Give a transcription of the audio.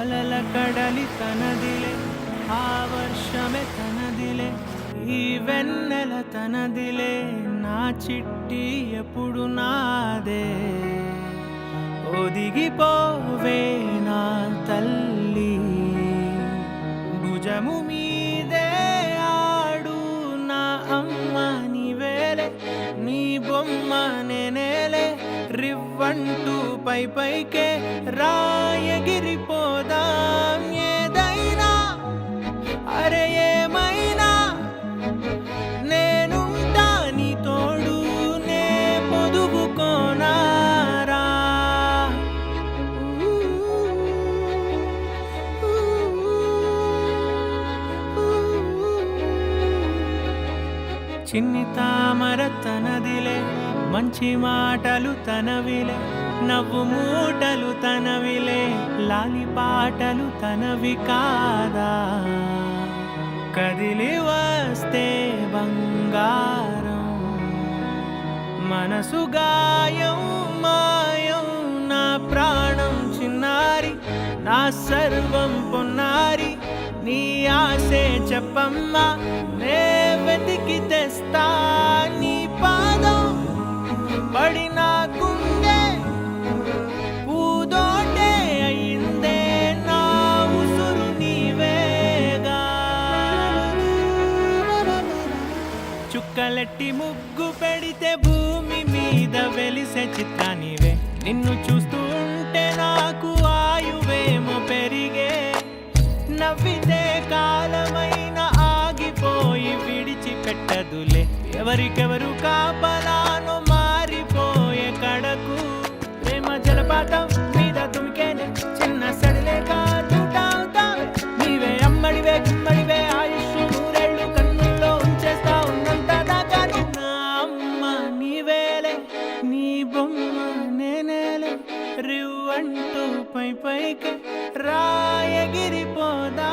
అలల కడలి తనదిలే, ఆ వర్షమే తనదిలే, ఈ వెన్నెల తనదిలే, నా చిట్టి ఎప్పుడు నాదే. ఒదిగిపోవే నా తల్లి, భుజము మీదే ఆడు నా అమ్మ నీవేలే, నీ బొమ్మ నేనేలే, రివ్వంటూ పై పైకే రాయగిరిపోదాం. ఏదైనా అరే ఏమైనా నేనుంటా నీ తోడు, నే పొదుగుకోనారా. చిన్ని తామర తనదిలే, మంచి మాటలు తనవిలే, నవ్వు మూటలు తనవిలే, లాలి పాటలు తనవి కాదా. కదిలి వస్తే బంగారం, మనసు గాయం మాయం, నా ప్రాణం చిన్నారి, నా సర్వం పొన్నారి, నీ ఆశే చెప్పమ్మా, నే వెతికి తెస్తా నీ పాదం. పడి నాకుండే పూదోటే అయిందే, నా ఉసురు నీవేగా. చుక్కలెట్టి ముగ్గు పెడితే భూమి మీద వెలిసే చిత్ర నీవే, నిన్ను చూస్తూ ఉంటే నాకు ఆయువేమో పెరిగే. నవ్వితే కాలమైన ఆగిపోయి విడిచిపెట్టదులే, ఎవరికెవరు కాపలానో మారిపోయే కడకు. ప్రేమ జలపాతం మీద తుమికేనే, చిన్న సడిలేక చూటావుతావే, నీవే అమ్మడివే గుమ్మడివే, ఆయుష్ నూరేళ్ళు కన్నుల్లో ఉంచేస్తా ఉన్నంత దాకాను. నా అమ్మ నీవేలే, నీ బొమ్మ నేనేలే, రివ్వంటూ పై పైకి రాయగిరిపోదా.